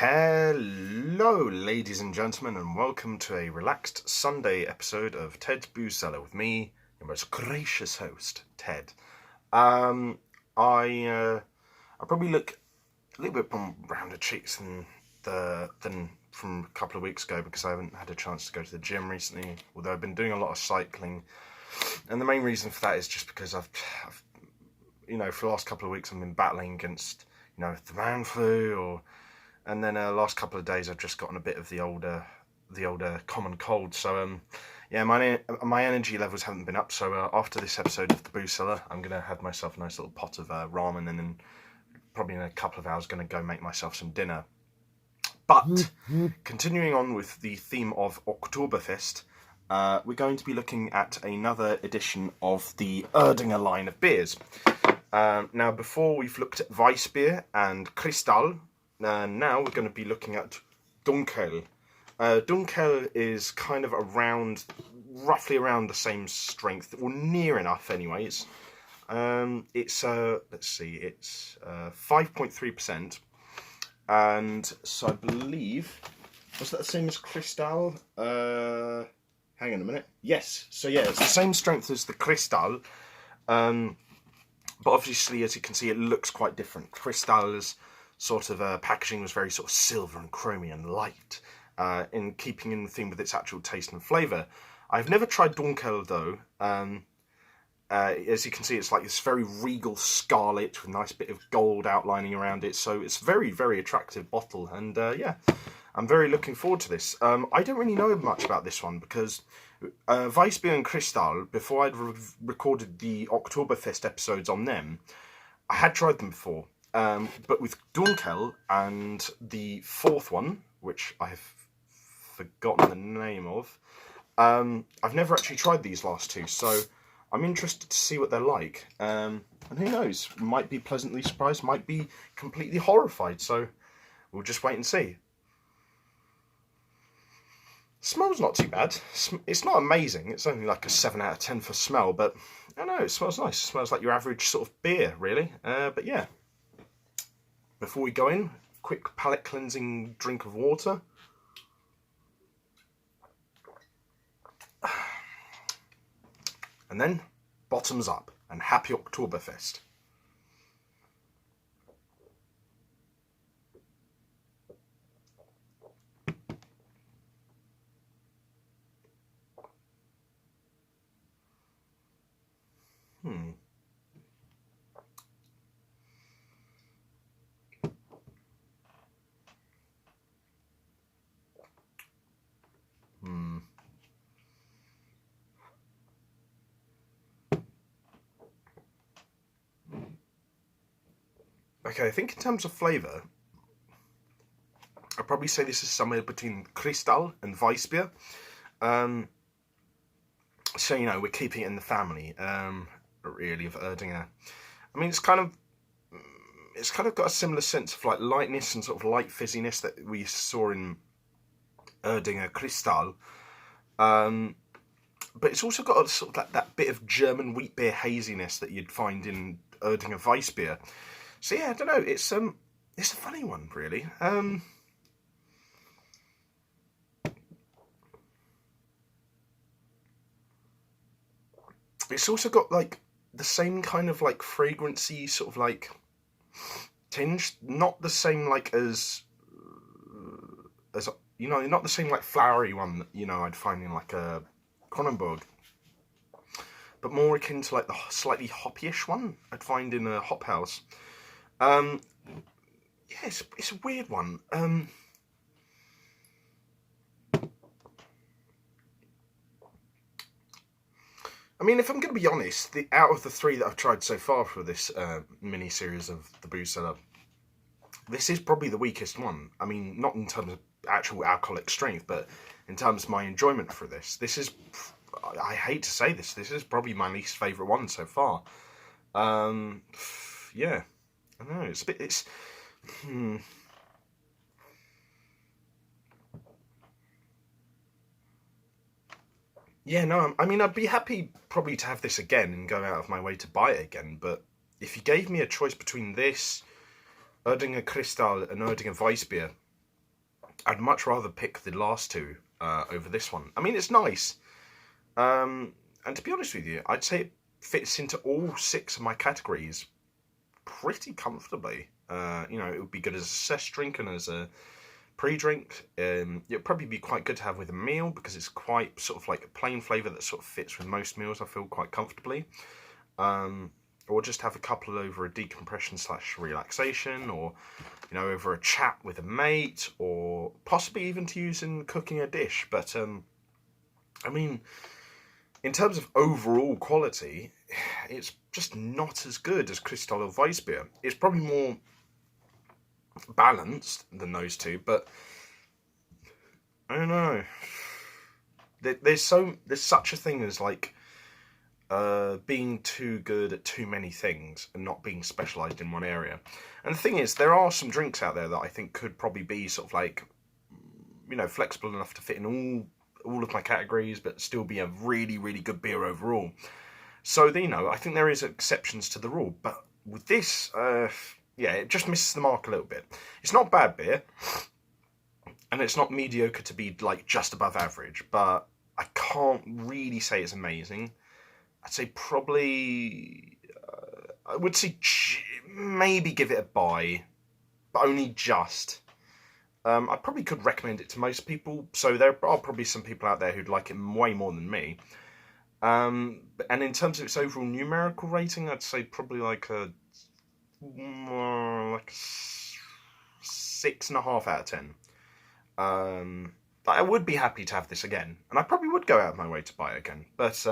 Hello, ladies and gentlemen, and welcome to a relaxed Sunday episode of Ted's Booze Cellar with me, your most gracious host, Ted. I probably look a little bit more rounder cheeks than from a couple of weeks ago because I haven't had a chance to go to the gym recently. Although I've been doing a lot of cycling, and the main reason for that is just because I've for the last couple of weeks I've been battling against the man flu and then last couple of days I've just gotten a bit of the older common cold. So my energy levels haven't been up. So after this episode of the Booze Cellar, I'm gonna have myself a nice little pot of ramen, and then probably in a couple of hours gonna go make myself some dinner. But continuing on with the theme of Oktoberfest, we're going to be looking at another edition of the Erdinger line of beers. Now, before we've looked at Weissbier and Kristall, now we're going to be looking at Dunkel. Dunkel is kind of roughly around the same strength, or near enough anyways. It's 5.3%, and so I believe, was that the same as Kristall? Hang on a minute. Yes, so yeah, it's the same strength as the Kristall, but obviously, as you can see, it looks quite different. Kristall's sort of packaging was very sort of silver and chromy and light, in keeping in the theme with its actual taste and flavour. I've never tried Dunkel though. As you can see, it's like this very regal scarlet with a nice bit of gold outlining around it. So it's very, very attractive bottle, and I'm very looking forward to this. I don't really know much about this one because Weissbier and Kristall, before I'd recorded the Oktoberfest episodes on them, I had tried them before. But with Dunkel and the fourth one, which I have forgotten the name of, I've never actually tried these last two, so I'm interested to see what they're like. And who knows, might be pleasantly surprised, might be completely horrified, so we'll just wait and see. Smells not too bad. It's not amazing. It's only like a 7 out of 10 for smell, but I don't know, it smells nice. It smells like your average sort of beer, really. But yeah. Before we go in, quick palate cleansing drink of water. And then, bottoms up, and happy Oktoberfest. Okay, I think in terms of flavour, I'd probably say this is somewhere between Kristall and Weissbier. So, we're keeping it in the family, really, of Erdinger. I mean, it's kind of got a similar sense of like lightness and sort of light fizziness that we saw in Erdinger Kristall. But it's also got a sort of that bit of German wheat beer haziness that you'd find in Erdinger Weissbier. So yeah, I don't know. It's a funny one, really. It's also got like the same kind of like fragrancy sort of like tinge, not the same like as not the same like flowery one that I'd find in like a Kronenbourg, but more akin to like the slightly hoppyish one I'd find in a hop house. Yeah, it's a weird one. I mean, if I'm going to be honest, out of the three that I've tried so far for this mini-series of the Booze Cellar, this is probably the weakest one. I mean, not in terms of actual alcoholic strength, but in terms of my enjoyment for this. This is, I hate to say this is probably my least favourite one so far. Yeah. I don't know, Yeah, no, I mean, I'd be happy probably to have this again and go out of my way to buy it again, but if you gave me a choice between this, Erdinger Kristall and Erdinger Weissbier, I'd much rather pick the last two over this one. I mean, it's nice. And to be honest with you, I'd say it fits into all 6 of my categories pretty comfortably. You know, it would be good as a cess drink and as a pre-drink. It'd probably be quite good to have with a meal because it's quite sort of like a plain flavour that sort of fits with most meals, I feel, quite comfortably. Or just have a couple over a decompression / relaxation, or, you know, over a chat with a mate, or possibly even to use in cooking a dish. But, I mean, in terms of overall quality, it's just not as good as Crystal or Weissbier. It's probably more balanced than those two, but I don't know. There's such a thing as like being too good at too many things and not being specialised in one area. And the thing is, there are some drinks out there that I think could probably be sort of like, you know, flexible enough to fit in all of my categories, but still be a really, really good beer overall. So, you know, I think there is exceptions to the rule, but with this, yeah, it just misses the mark a little bit. It's not bad beer, and it's not mediocre to be like just above average, but I can't really say it's amazing. I'd say probably, I would say maybe give it a buy, but only just. I probably could recommend it to most people, so there are probably some people out there who'd like it way more than me. And in terms of its overall numerical rating, I'd say probably like a 6.5 out of 10. But I would be happy to have this again, and I probably would go out of my way to buy it again. But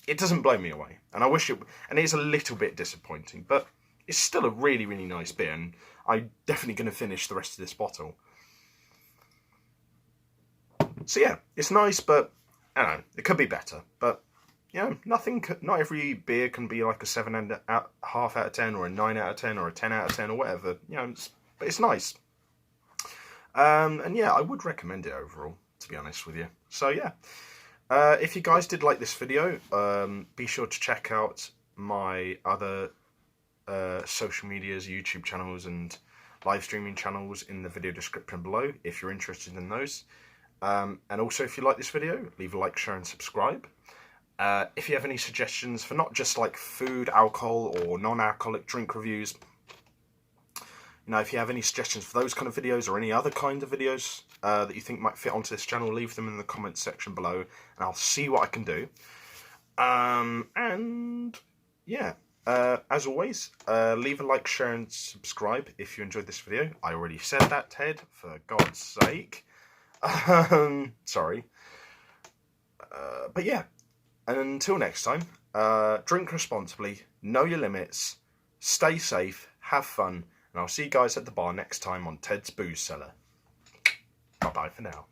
it doesn't blow me away, and I wish it. And it's a little bit disappointing, but it's still a really, really nice beer, and I'm definitely going to finish the rest of this bottle. So yeah, it's nice, but I don't know, it could be better. But you know, not every beer can be like a 7.5 out of 10, or a 9 out of 10, or a 10 out of 10, or whatever. You know, but it's nice. And yeah, I would recommend it overall, to be honest with you. So yeah, if you guys did like this video, be sure to check out my other social medias, YouTube channels, and live streaming channels in the video description below if you're interested in those. And also, if you like this video, leave a like, share, and subscribe. If you have any suggestions for not just like food, alcohol, or non-alcoholic drink reviews, you know, if you have any suggestions for those kind of videos or any other kind of videos that you think might fit onto this channel, leave them in the comments section below, and I'll see what I can do. And yeah, as always, leave a like, share, and subscribe if you enjoyed this video. I already said that, Ted, for God's sake. Sorry. But yeah, and until next time, drink responsibly, know your limits, stay safe, have fun, and I'll see you guys at the bar next time on Ted's Booze Cellar. Bye-bye for now.